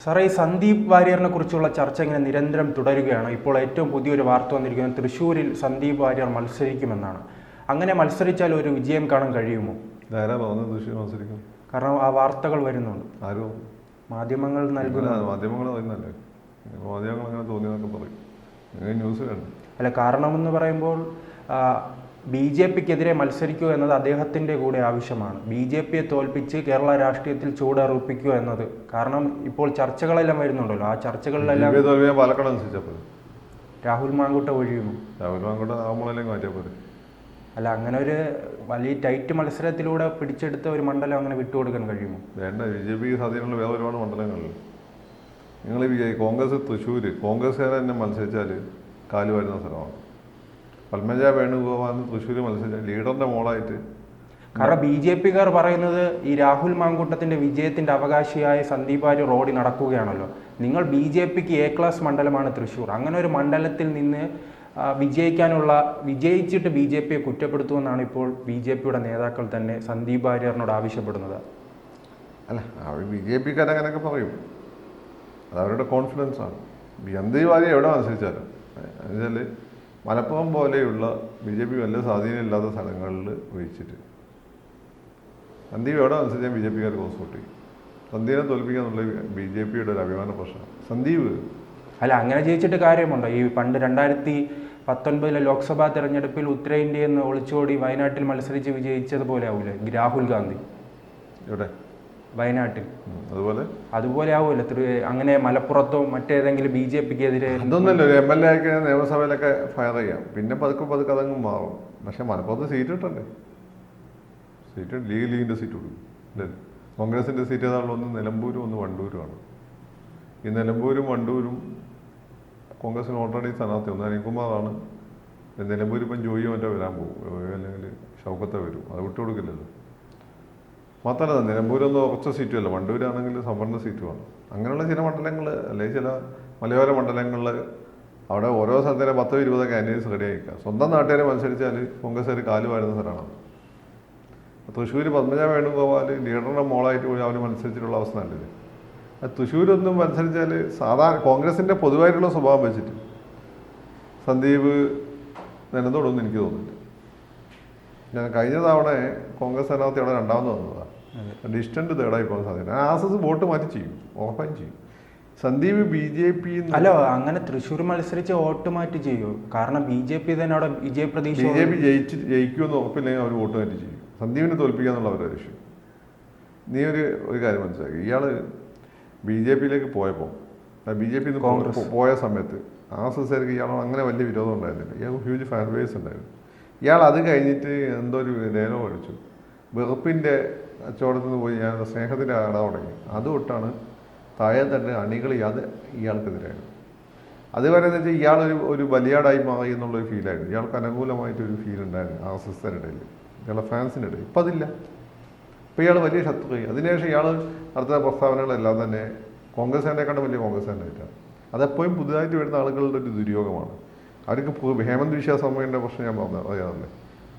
സാറേ, ഈ സന്ദീപ് വാര്യറിനെ കുറിച്ചുള്ള ചർച്ച ഇങ്ങനെ നിരന്തരം തുടരുകയാണ്. ഇപ്പോൾ ഏറ്റവും പുതിയൊരു വാർത്ത വന്നിരിക്കുന്നത് തൃശ്ശൂരിൽ സന്ദീപ് വാര്യർ മത്സരിക്കുമെന്നാണ്. അങ്ങനെ മത്സരിച്ചാൽ ഒരു വിജയം കാണാൻ കഴിയുമോ? കാരണം ആ വാർത്തകൾ വരുന്നുണ്ട്. മാധ്യമങ്ങൾ അല്ല, കാരണമെന്ന് പറയുമ്പോൾ BJP-ക്കെതിരെ മത്സരിക്കുക എന്നത് അദ്ദേഹത്തിൻ്റെ കൂടെ ആവശ്യമാണ്. BJP-യെ തോൽപ്പിച്ച് കേരള രാഷ്ട്രീയത്തിൽ ചൂടറുപ്പിക്കുക എന്നത്. കാരണം ഇപ്പോൾ ചർച്ചകളെല്ലാം വരുന്നുണ്ടല്ലോ, ആ ചർച്ചകളിലെല്ലാം രാഹുൽ മാങ്കൂട്ട ഒഴിയുമോ? അല്ല, അങ്ങനെ ഒരു വലിയ ടൈറ്റ് മത്സരത്തിലൂടെ പിടിച്ചെടുത്ത ഒരു മണ്ഡലം അങ്ങനെ വിട്ടുകൊടുക്കാൻ കഴിയുമോ? വേണ്ട. BJP-ക്ക് സ്വാധീനമുള്ള വേറെ ഒരുപാട് മണ്ഡലങ്ങളിൽ നിങ്ങൾ കോൺഗ്രസ് കോൺഗ്രസ്സുകാരെ തന്നെ മത്സരിച്ചാൽ കാല് വരുന്ന സ്ഥലമാണ്. പത്മജ വേണുഗോപാൽ തൃശ്ശൂർ മത്സരിച്ച ലീഡറിന്റെ മോളായിട്ട്. കാരണം BJP-കാർ പറയുന്നത് ഈ രാഹുൽ മാങ്കൂട്ടത്തിന്റെ വിജയത്തിന്റെ അവകാശിയായ സന്ദീപ് വാര്യർ റോഡിൽ നടക്കുകയാണല്ലോ. നിങ്ങൾ BJP-ക്ക് A ക്ലാസ് മണ്ഡലമാണ് തൃശ്ശൂർ. അങ്ങനെ ഒരു മണ്ഡലത്തിൽ നിന്ന് വിജയിച്ചിട്ട് BJP-യെ കുറ്റപ്പെടുത്തുമെന്നാണ് ഇപ്പോൾ BJP-യുടെ നേതാക്കൾ തന്നെ സന്ദീപ് വാര്യറിനോട് ആവശ്യപ്പെടുന്നത്. അല്ല, BJP-ക്കാർ അങ്ങനെയൊക്കെ പറയും, അത് അവരുടെ കോൺഫിഡൻസ് ആണ്. സന്ദീപ് വാര്യർ എവിടെ മത്സരിച്ചാലും എന്നുവെച്ചാൽ മലപ്പുറം പോലെയുള്ള BJP വലിയ സ്വാധീനമില്ലാത്ത സ്ഥലങ്ങളിൽ ഒഴിച്ചിട്ട് സന്ദീപ് എവിടെ മത്സരിച്ചാൽ BJP-ക്കാർ വോട്ട് ചെയ്യും. സന്ദീപിനെ തോൽപ്പിക്കുക എന്നുള്ള BJP-യുടെ ഒരു അഭിമാന പ്രശ്നമാണ്. സന്ദീപ് അല്ല, അങ്ങനെ ജയിച്ചിട്ട് കാര്യമുണ്ടോ? ഈ പണ്ട് 2019 ലോക്സഭാ തെരഞ്ഞെടുപ്പിൽ ഉത്തരേന്ത്യയിൽ നിന്ന് ഒളിച്ചോടി വയനാട്ടിൽ മത്സരിച്ച് വിജയിച്ചതുപോലെ ആവൂലേ രാഹുൽ ഗാന്ധി? എവിടെ? വയനാട്ടിൽ. അതുപോലെ ആവുമല്ലോ. അങ്ങനെ മലപ്പുറത്തോ മറ്റേതെങ്കിലും BJP-ക്കെതിരെ അതൊന്നുമല്ല. ഒരു MLA ആയി നിയമസഭയിലൊക്കെ ഫയർ ചെയ്യാം, പിന്നെ പതുക്കെ അതങ്ങ് മാറും. പക്ഷെ മലപ്പുറത്ത് സീറ്റ് കിട്ടണ്ടേ? ലീഗിൻ്റെ സീറ്റ് കൊടുക്കും അല്ലേ? കോൺഗ്രസിൻ്റെ സീറ്റ് ഏതാണല്ലോ, ഒന്ന് നിലമ്പൂരും ഒന്ന് വണ്ടൂരുമാണ്. ഈ നിലമ്പൂരും വണ്ടൂരും കോൺഗ്രസിന് ഓൾറെഡി സ്ഥാനാർത്ഥി ഒന്ന് അനിൽകുമാറാണ്. നിലമ്പൂർ ഇപ്പം ജോയിയോ മറ്റോ വരാൻ പോകും, അല്ലെങ്കിൽ ഷൗക്കത്തെ വരും. അത് വിട്ടുകൊടുക്കില്ലല്ലോ. മാത്രമല്ല നിലമ്പൂരൊന്നും ഉറച്ച സീറ്റുമല്ല, വണ്ടൂരാണെങ്കിൽ സംവരണ സീറ്റുമാണ്. അങ്ങനെയുള്ള ചില മണ്ഡലങ്ങൾ, അല്ലെങ്കിൽ ചില മലയോര മണ്ഡലങ്ങളിൽ അവിടെ ഓരോ സ്ഥലത്തിലെ 10-20 കാൻഡിഡേറ്റ്സ് റെഡി ആയിക്കാം. സ്വന്തം നാട്ടുകാരെ മത്സരിച്ചാൽ കോൺഗ്രസ്സുകാർ കാല് വാരുന്ന സ്ഥലമാണ്. തൃശ്ശൂർ പത്മജ വേണുഗോപാൽ ലീഡറിൻ്റെ മോളായിട്ട് പോയി അവർ മത്സരിച്ചിട്ടുള്ള അവസ്ഥ നല്ലത്. തൃശ്ശൂരൊന്നും മത്സരിച്ചാൽ സാധാരണ കോൺഗ്രസിൻ്റെ പൊതുവായിട്ടുള്ള സ്വഭാവം വെച്ചിട്ട് സന്ദീപ് നിലനിന്നോടൊന്നും എനിക്ക് തോന്നുന്നില്ല. ഞാൻ കഴിഞ്ഞ തവണ കോൺഗ്രസ് സ്ഥാനാർത്ഥി അവിടെ രണ്ടാമത് വന്നതാണ്. ഡിസ്റ്റന്റ് തേർഡായി പോകാൻ സാധ്യത. ആസസ് വോട്ട് മാറ്റി ചെയ്യും, ഉറപ്പായും ചെയ്യും. സന്ദീപ് BJP അല്ലോ, അങ്ങനെ തൃശ്ശൂർ മത്സരിച്ച് വോട്ട് മാറ്റി ചെയ്യൂ. കാരണം BJP തന്നെ അവിടെ വിജയപ്രതീക്ഷ. BJP ജയിക്കുമെന്ന് ഉറപ്പില്ലെങ്കിൽ അവർ വോട്ട് മാറ്റി ചെയ്യും. സന്ദീപിനെ തോൽപ്പിക്കുക എന്നുള്ള അവരുടെ ലക്ഷ്യം. നീ ഒരു കാര്യം മനസ്സിലാക്കി, ഇയാൾ BJP-യിലേക്ക് പോയപ്പോൾ BJP പോയ സമയത്ത് ആസസ്സുകാർക്ക് ഇയാളോട് അങ്ങനെ വലിയ വിരോധം ഉണ്ടായിരുന്നില്ല. ഇയാൾക്ക് ഹ്യൂജ് ഫാൻ ബേസ് ഉണ്ടായിരുന്നു. ഇയാൾ അത് കഴിഞ്ഞിട്ട് എന്തോ ഒരു ഡയലോഗ് അടിച്ചു, വെറുപ്പിൻ്റെ കച്ചവടത്തിൽ നിന്ന് പോയി ഞാൻ സ്നേഹത്തിൻ്റെ ആടാൻ തുടങ്ങി. അതുകൊണ്ടാണ് താഴെ തന്നെ അണികൾ ഇയാൾക്കെതിരായിരുന്നു. അതുവരെ എന്ന് വെച്ചാൽ ഇയാളൊരു ബലിയാടായി മാറി എന്നുള്ളൊരു ഫീലായിരുന്നു. ഇയാൾക്ക് അനുകൂലമായിട്ടൊരു ഫീൽ ഉണ്ടായിരുന്നു ആസസ്സുകാരുടെ ഇടയിൽ, ഇയാളുടെ ഫാൻസിൻ്റെ ഇടയിൽ. ഇപ്പം അതില്ല. ഇപ്പോൾ ഇയാൾ വലിയ ശത്രുവായി. അതിനുശേഷം ഇയാൾ നടത്തുന്ന പ്രസ്താവനകളെല്ലാം തന്നെ കോൺഗ്രസ്സുകാരനെക്കാളും വലിയ കോൺഗ്രസ്സുകാരനായിട്ടാണ്. അതെപ്പോഴും പുതുതായിട്ട് വരുന്ന ആളുകളുടെ ഒരു ദുര്യോഗമാണ്. അവർക്ക് ഹേമന്ത് വിശ്വാസമ്മയുടെ പ്രശ്നം ഞാൻ അറിയാമല്ലേ.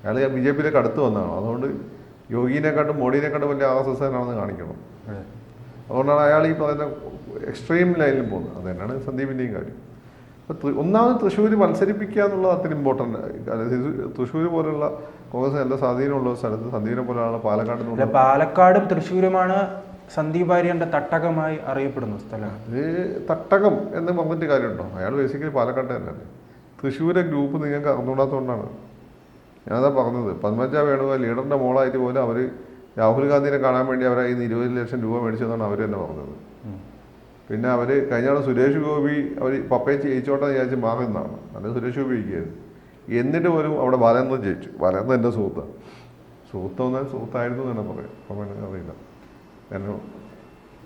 അയാൾ BJP-യിലേക്ക് അടുത്ത് വന്നതാണ്. അതുകൊണ്ട് യോഗിനെക്കാട്ടും മോഡിനെക്കാട്ടും വലിയ ആസസ്സാനാണെന്ന് കാണിക്കണം. അതുകൊണ്ടാണ് അയാൾ ഈ പറയുന്ന എക്സ്ട്രീം ലൈനിൽ പോകുന്നത്. അത് തന്നെയാണ് സന്ദീപിൻ്റെയും കാര്യം. അപ്പോൾ ഒന്നാമത് തൃശ്ശൂർ മത്സരിപ്പിക്കുക എന്നുള്ളത് അത്ര ഇമ്പോർട്ടൻ്റ്. തൃശ്ശൂർ പോലുള്ള കോൺഗ്രസ് നല്ല സ്വാധീനമുള്ള സ്ഥലത്ത് സന്ദീപിനെ പോലെയാണ് പാലക്കാടും തൃശ്ശൂരുമാണ് സന്ദീപ് വാര്യറിന്റെ തട്ടകമായി അറിയപ്പെടുന്ന സ്ഥലം. ഇത് തട്ടകം എന്ന് പറഞ്ഞിട്ട് കാര്യമുണ്ടോ? അയാൾ ബേസിക്കലി പാലക്കാട്ട് തന്നെയല്ലേ. തൃശ്ശൂരെ ഗ്രൂപ്പ് നിങ്ങൾക്ക് അറിഞ്ഞുകൂടാത്തതുകൊണ്ടാണ് ഞാനതാ പറഞ്ഞത്. പത്മജ വേണുഗോപാൽ ലീഡറിൻ്റെ മോളായിട്ട് പോലും അവർ രാഹുൽ ഗാന്ധിനെ കാണാൻ വേണ്ടി അവരെ കയ്യിൽ നിന്ന് 20 ലക്ഷം രൂപ മേടിച്ചതെന്നാണ് അവർ തന്നെ പറഞ്ഞത്. പിന്നെ അവർ കഴിഞ്ഞ സുരേഷ് ഗോപി അവർ പപ്പയെ ജയിച്ചോട്ടെ വിചാരിച്ച് മാറി നിന്നാണ്. അത് സുരേഷ് ഗോപി ജയിക്കുകയായിരുന്നു. എന്നിട്ട് പോലും അവിടെ ബാലേന്ദ്രൻ ജയിച്ചു. ബാലേന്ദ്രൻ എൻ്റെ സുഹൃത്തായിരുന്നു തന്നെ പറയാം. അപ്പം അറിയില്ല.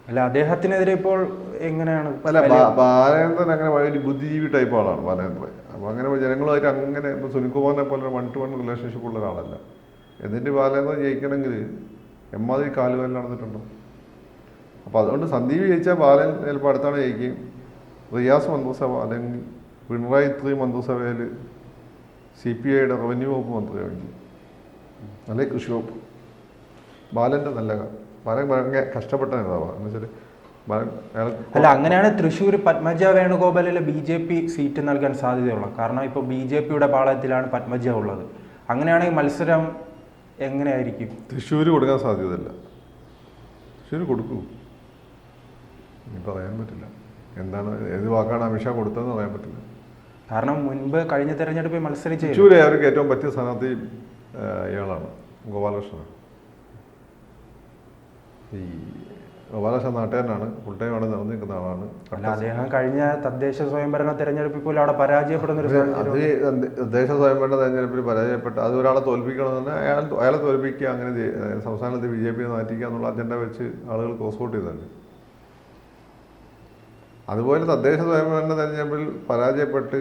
അല്ല, അദ്ദേഹത്തിനെതിരെ ഇപ്പോൾ എങ്ങനെയാണ്? അല്ല, ബാലേന്ദ്രൻ അങ്ങനെ ഒരു ബുദ്ധിജീവി ടൈപ്പ് ആളാണ് ബാലേന്ദ്രൻ. അപ്പോൾ അങ്ങനെ ജനങ്ങളുമായിട്ട് അങ്ങനെ സുനിൽകുമാറിനെ പോലെ 1-to-1 റിലേഷൻഷിപ്പ് ഉള്ള ഒരാളല്ല. എന്നിട്ട് ബാലേന്ദ്രൻ ജയിക്കണമെങ്കിൽ എമ്മാതിരി കാലുകാലിൽ നടന്നിട്ടുണ്ടോ? അപ്പോൾ അതുകൊണ്ട് സന്ദീപ് ജയിച്ചാൽ ബാലൻ ചിലപ്പോൾ അടുത്താണ് ജയിക്കുകയും റിയാസ് മന്ത്രിസഭ അല്ലെങ്കിൽ പിണറായി 3 മന്ത്രിസഭയിൽ CPIയുടെ റവന്യൂ വകുപ്പ് മന്ത്രിയാണെങ്കിൽ അല്ലെങ്കിൽ കൃഷി വകുപ്പ്. ബാലൻ്റെ നല്ല ബാലൻ ഭയങ്കര കഷ്ടപ്പെട്ട നേതാവാണ്. എന്ന് വെച്ചാൽ അല്ല, അങ്ങനെയാണ് തൃശ്ശൂർ പത്മജ വേണുഗോപാലിലെ BJP സീറ്റ് നൽകാൻ സാധ്യതയുള്ളത്. കാരണം ഇപ്പോൾ BJPയുടെ പാളയത്തിലാണ് പത്മജ ഉള്ളത്. അങ്ങനെയാണെങ്കിൽ മത്സരം എങ്ങനെയായിരിക്കും? തൃശ്ശൂർ കൊടുക്കാൻ സാധ്യതയില്ല. തൃശ്ശൂർ കൊടുക്കൂ, ഇനി പറയാൻ പറ്റില്ല. എന്താണ് ഏത് വാക്കാണ് അമിത്ഷാ കൊടുത്തതെന്ന് പറയാൻ പറ്റില്ല. കാരണം മുൻപ് കഴിഞ്ഞ തെരഞ്ഞെടുപ്പിൽ മത്സരിച്ച തൃശ്ശൂരെ അവർക്ക് ഏറ്റവും പറ്റിയ സ്ഥാനാർത്ഥി ഇയാളാണ്, ഗോപാലകൃഷ്ണൻ. ഈ ഗോപാലകൃഷ്ണൻ നാട്ടുകാരനാണ്, ഫുൾ ടൈം അവിടെ നിറഞ്ഞു നിൽക്കുന്ന ആളാണ്. അല്ല, അദ്ദേഹം കഴിഞ്ഞ തദ്ദേശ സ്വയംഭരണ തെരഞ്ഞെടുപ്പിൽ പോലും അവിടെ പരാജയപ്പെടുന്ന ഒരു അത് തദ്ദേശ സ്വയംഭരണ തെരഞ്ഞെടുപ്പിൽ പരാജയപ്പെട്ട് അത് ഒരാളെ തോൽപ്പിക്കണമെന്ന് അയാളെ തോൽപ്പിക്കുക, അങ്ങനെ സംസ്ഥാനത്ത് BJP മാറ്റിക്കുക എന്നുള്ള അജണ്ട വെച്ച് ആളുകൾ ക്രോസ് വോട്ട് ചെയ്തല്ലേ. അതുപോലെ തദ്ദേശ സ്വയംഭരണ തെരഞ്ഞെടുപ്പിൽ പരാജയപ്പെട്ട്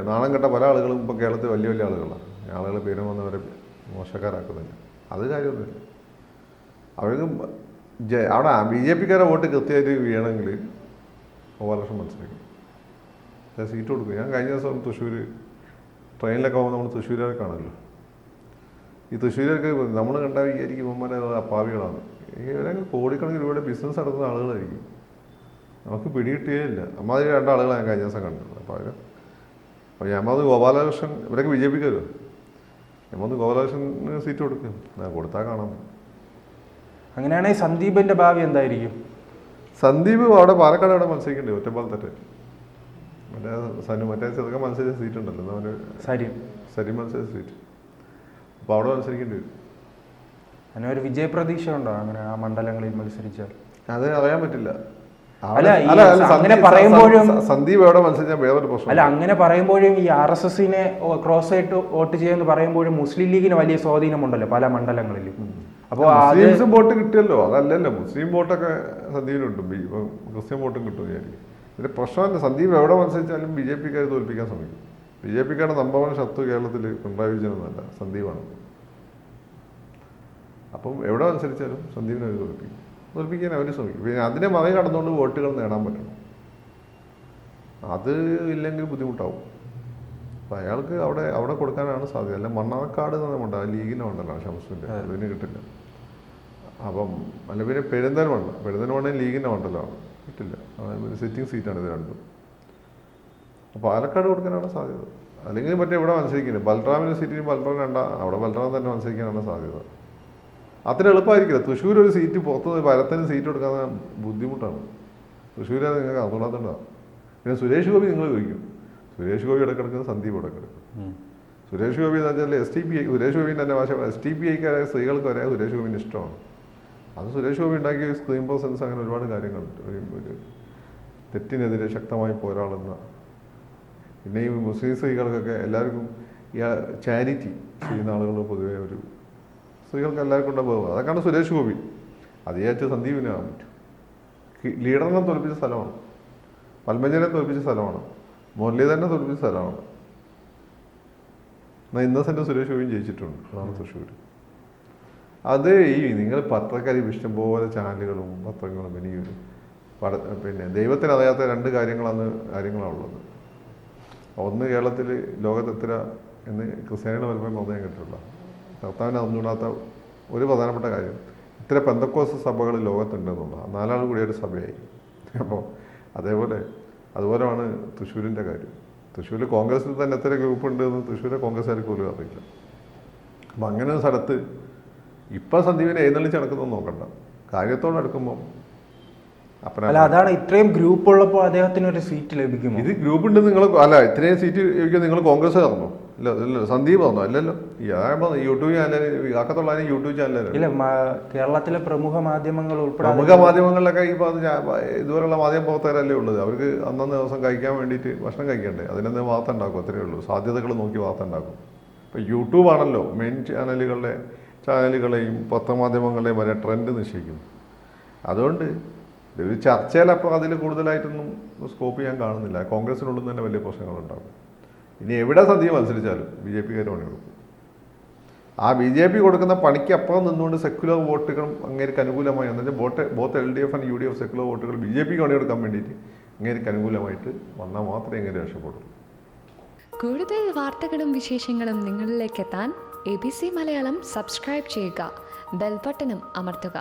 നാണം കെട്ട പല ആളുകളും ഇപ്പോൾ കേരളത്തിൽ വലിയ വലിയ ആളുകളാണ്. ആളുകൾ പേരും വന്നവരെ മോശക്കാരാക്കുന്നില്ല, അത് കാര്യമൊന്നുമില്ല. അവർക്ക് അവിടെ BJPക്കാരെ വോട്ട് കൃത്യമായിട്ട് വീഴണമെങ്കിൽ ഗോപാലകൃഷ്ണൻ മനസ്സിലാക്കും, സീറ്റ് കൊടുക്കും. ഞാൻ കഴിഞ്ഞ ദിവസം തൃശ്ശൂർ ട്രെയിനിലൊക്കെ പോകുമ്പോൾ നമ്മൾ തൃശ്ശൂരുകാരെ കാണുമല്ലോ. ഈ തൃശ്ശൂരൊക്കെ നമ്മൾ കണ്ടാൽ വിചാരിക്കും ഇവന്മാരെ അപ്പാവികളാണ്. ഇവരൊക്കെ കോടിക്കണക്കിന് രൂപയുടെ ബിസിനസ് നടത്തുന്ന ആളുകളായിരിക്കും. നമുക്ക് പിടികിട്ടുകയില്ല. അമ്മാതിരി രണ്ടാളുകളെ ഞാൻ കഴിഞ്ഞ ദിവസം കണ്ടത്. അപ്പോൾ ഞമ്മത് ഗോപാലകൃഷ്ണൻ, ഇവരൊക്കെ BJPക്കാരോ, ഞമ്മത് ഗോപാലകൃഷ്ണന് സീറ്റ് കൊടുക്കും, കൊടുത്താൽ കാണാം. അങ്ങനെയാണെങ്കിൽ സന്ദീപിന്റെ ഭാവി എന്തായിരിക്കും? സന്ദീപ് അവിടെ പാലക്കാട് അവിടെ മത്സരിക്കണ്ടേ, ഒറ്റപ്പാലത്തെ മറ്റേ ചെറുക്കൻ മത്സരിച്ച സീറ്റ് ഉണ്ടല്ലോ, അവന് സരി മത്സരിച്ച സീറ്റ്. അപ്പോൾ അവിടെ മത്സരിക്കേണ്ടി വരും. അങ്ങനെ ഒരു വിജയപ്രതീക്ഷ ഉണ്ടോ അങ്ങനെ ആ മണ്ഡലങ്ങളിൽ മത്സരിച്ചാൽ? അത് അറിയാൻ പറ്റില്ല. അങ്ങനെ പറയുമ്പോഴും സന്ദീപ് എവിടെ മത്സരിച്ചാൽ വേറൊരു പ്രശ്നം. അല്ല, അങ്ങനെ പറയുമ്പോഴും ഈ RSSനെ ക്രോസ് ആയിട്ട് വോട്ട് ചെയ്യുമെന്ന് പറയുമ്പോഴും മുസ്ലിം ലീഗിന് വലിയ സ്വാധീനമുണ്ടല്ലോ പല മണ്ഡലങ്ങളിലും. അപ്പോൾ മുസ്ലിംസും വോട്ട് കിട്ടിയല്ലോ, അതല്ലല്ലോ. മുസ്ലിം വോട്ടൊക്കെ സന്ദീപിനുണ്ട്, ഇപ്പം ക്രിസ്ത്യൻ വോട്ടും കിട്ടും വിചാരിക്കും. ഇതിന്റെ പ്രശ്നമല്ല, സന്ദീപ് എവിടെ മത്സരിച്ചാലും BJPക്കാർ തോൽപ്പിക്കാൻ ശ്രമിക്കും. BJPക്കാരുടെ നമ്പർ 1 ശത്രു കേരളത്തിൽ പിണറായി വിജയൻ എന്നല്ല, സന്ദീപാണ്. അപ്പം എവിടെ മത്സരിച്ചാലും സന്ദീപിനെ അവർ തോൽപ്പിക്കാൻ അവർ ശ്രമിക്കും. പിന്നെ അതിനെ മറികടന്നുകൊണ്ട് വോട്ടുകൾ നേടാൻ പറ്റണം. അത് ഇല്ലെങ്കിൽ ബുദ്ധിമുട്ടാവും. അപ്പം അയാൾക്ക് അവിടെ കൊടുക്കാനാണ് സാധ്യത. അല്ല, മണ്ണാർക്കാട് എന്നുണ്ട്, ലീഗിൻ്റെ മണ്ഡലമാണ് ഷംസുവിൻ്റെ, അതിന് കിട്ടില്ല. അപ്പം അല്ല, പിന്നെ പെരുന്തൽമണ്ണ ലീഗിൻ്റെ മണ്ഡലമാണ്, കിട്ടില്ല. ഒരു സിറ്റിംഗ് സീറ്റാണ് ഇത് രണ്ടും. അപ്പോൾ പാലക്കാട് കൊടുക്കാനാണ് സാധ്യത. അല്ലെങ്കിൽ മറ്റേ ഇവിടെ മത്സരിക്കുന്നത് ബൽറാമിൻ്റെ സീറ്റിന് ബൽറാം അവിടെ ബൽറാം തന്നെ മത്സരിക്കാനാണ് സാധ്യത. അത്ര എളുപ്പമായിരിക്കില്ല. തൃശ്ശൂർ ഒരു സീറ്റ് പുറത്ത് ഭരത്തിന് സീറ്റ് കൊടുക്കാൻ ബുദ്ധിമുട്ടാണ്. തൃശ്ശൂർ നിങ്ങൾക്ക് അതുകൊണ്ടാണ്. പിന്നെ സുരേഷ് ഗോപി നിങ്ങൾ ചോദിക്കും, സുരേഷ് ഗോപി ഇടക്കിടക്കുന്നത്, സന്ദീപ് ഇടക്കിടക്കും. സുരേഷ് ഗോപി എന്ന് വെച്ചാൽ STPI, സുരേഷ് ഗോപിൻ്റെ തന്നെ ഭാഷ STPIക്കാരായ സ്ത്രീകൾക്ക് വരെ സുരേഷ് ഗോപിൻ്റെ ഇഷ്ടമാണ്. അത് സുരേഷ് ഗോപി ഉണ്ടാക്കിയ സ്ക്രീൻ പ്രസൻസ്, അങ്ങനെ ഒരുപാട് കാര്യങ്ങളുണ്ട്. ഒരു തെറ്റിനെതിരെ ശക്തമായി പോരാളുന്ന, പിന്നെ ഈ മുസ്ലിം സ്ത്രീകൾക്കൊക്കെ എല്ലാവർക്കും ഈ ചാരിറ്റി ചെയ്യുന്ന ആളുകൾ പൊതുവെ ഒരു സ്ത്രീകൾക്ക് എല്ലാവർക്കും ഉണ്ടാകും. അതൊക്കെയാണ് സുരേഷ് ഗോപി. അത് വിചാരിച്ച് സന്ദീപിനാകാൻ പറ്റും. ലീഡറിനെ തോൽപ്പിച്ച സ്ഥലമാണ്, പത്മജനെ തോൽപ്പിച്ച സ്ഥലമാണ്, മുരളീധരനെ തോൽപ്പിച്ച സ്ഥലമാണ്. എന്നാൽ ഇന്നസെൻ്റ് സുരേഷ് ഗോപിയും ജയിച്ചിട്ടുണ്ട്. അതാണ് തൃശ്ശൂർ. അത് ഈ നിങ്ങൾ പത്രക്കാർ ഇഷ്ടംപോലെ ചാനലുകളും പത്രങ്ങളും പിന്നെ ദൈവത്തിന് അറിയാത്ത രണ്ട് കാര്യങ്ങളാണുള്ളത്. ഒന്ന്, കേരളത്തിൽ ലോകത്തെത്ര എന്ന് ക്രിസ്ത്യാനിയുടെ വലുപ്പം പറഞ്ഞാൽ കേട്ടിട്ടുള്ള കർത്താവിനെ അറിഞ്ഞുകൂടാത്ത ഒരു പ്രധാനപ്പെട്ട കാര്യം, ഇത്ര പെന്തക്കോസ്ത് സഭകൾ ലോകത്തുണ്ടെന്നുള്ള 4 ആൾ കൂടിയൊരു സഭയായി. അപ്പോൾ അതുപോലെയാണ് തൃശ്ശൂരിൻ്റെ കാര്യം. തൃശ്ശൂർ കോൺഗ്രസിൽ തന്നെ എത്ര ഗ്രൂപ്പ് ഉണ്ട് എന്ന് തൃശ്ശൂരെ കോൺഗ്രസ്സുകാർക്ക് പോലും അറിയില്ല. അപ്പം അങ്ങനെ ഒരു സ്ഥലത്ത് ഇപ്പം സന്ദീപിനെ എഴുന്നള്ളിച്ച് നടക്കുന്നത് നോക്കണ്ട, കാര്യത്തോട് അടുക്കുമ്പോൾ അല്ല, അതാണ് ഇത്രയും ഗ്രൂപ്പ് ഉള്ളപ്പോൾ അദ്ദേഹത്തിന് ഒരു സീറ്റ് ലഭിക്കും. ഇത് ഗ്രൂപ്പ് ഉണ്ട് നിങ്ങൾ ഇത്രയും സീറ്റ് ലഭിക്കും. നിങ്ങൾ കോൺഗ്രസ് ആണോ? ഇല്ല, സന്ദീപ് ആണോ? അല്ലല്ലോ. യൂട്യൂബ് ചാനൽ ആക്കത്തുള്ള യൂട്യൂബ് ചാനൽ ഇല്ല, കേരളത്തിലെ പ്രമുഖ മാധ്യമങ്ങൾ ഉൾപ്പെടെ പ്രമുഖ മാധ്യമങ്ങളിലൊക്കെ ഇപ്പോൾ ഇതുപോലുള്ള മാധ്യമ പ്രവർത്തകരല്ലേ ഉള്ളത്. അവർക്ക് അന്നന്ന് ദിവസം കഴിക്കാൻ വേണ്ടിയിട്ട് ഭക്ഷണം കഴിക്കണ്ടേ, അതിനെന്ത് വാർത്ത ഉണ്ടാക്കും, അത്രയേ ഉള്ളൂ. സാധ്യതകൾ നോക്കി വാർത്ത ഉണ്ടാക്കും. ഇപ്പോൾ യൂട്യൂബാണല്ലോ മെയിൻ ചാനലുകളെയും പത്രമാധ്യമങ്ങളെയും വരെ ട്രെൻഡ് നിശ്ചയിക്കുന്നു. അതുകൊണ്ട് ഒരു ചർച്ചയിലപ്പോൾ അതിൽ കൂടുതലായിട്ടൊന്നും സ്കോപ്പ് ചെയ്യാൻ കാണുന്നില്ല. കോൺഗ്രസിനുള്ളിൽ തന്നെ വലിയ പ്രശ്നങ്ങളുണ്ടാകും. ഇനി എവിടെ സന്ദീപ് മത്സരിച്ചാലും BJPക്കാർ പണി കൊടുക്കും. ആ BJP കൊടുക്കുന്ന പണിക്ക് അപ്പുറം നിന്നുകൊണ്ട് സെക്യുലർ വോട്ടുകൾ അങ്ങേർക്ക് അനുകൂലമായി, എന്നുവെച്ചാൽ both LDF and UDF secular വോട്ടുകൾ BJPക്ക് പണി കൊടുക്കാൻ വേണ്ടിയിട്ട് അങ്ങേർക്ക് അനുകൂലമായിട്ട് വന്നാൽ മാത്രമേ എങ്ങനെ രക്ഷപ്പെടുള്ളൂ. കൂടുതൽ വാർത്തകളും വിശേഷങ്ങളും നിങ്ങളിലേക്ക് എത്താൻ ABC മലയാളം സബ്സ്ക്രൈബ് ചെയ്യുക, ബെൽ ബട്ടണും അമർത്തുക.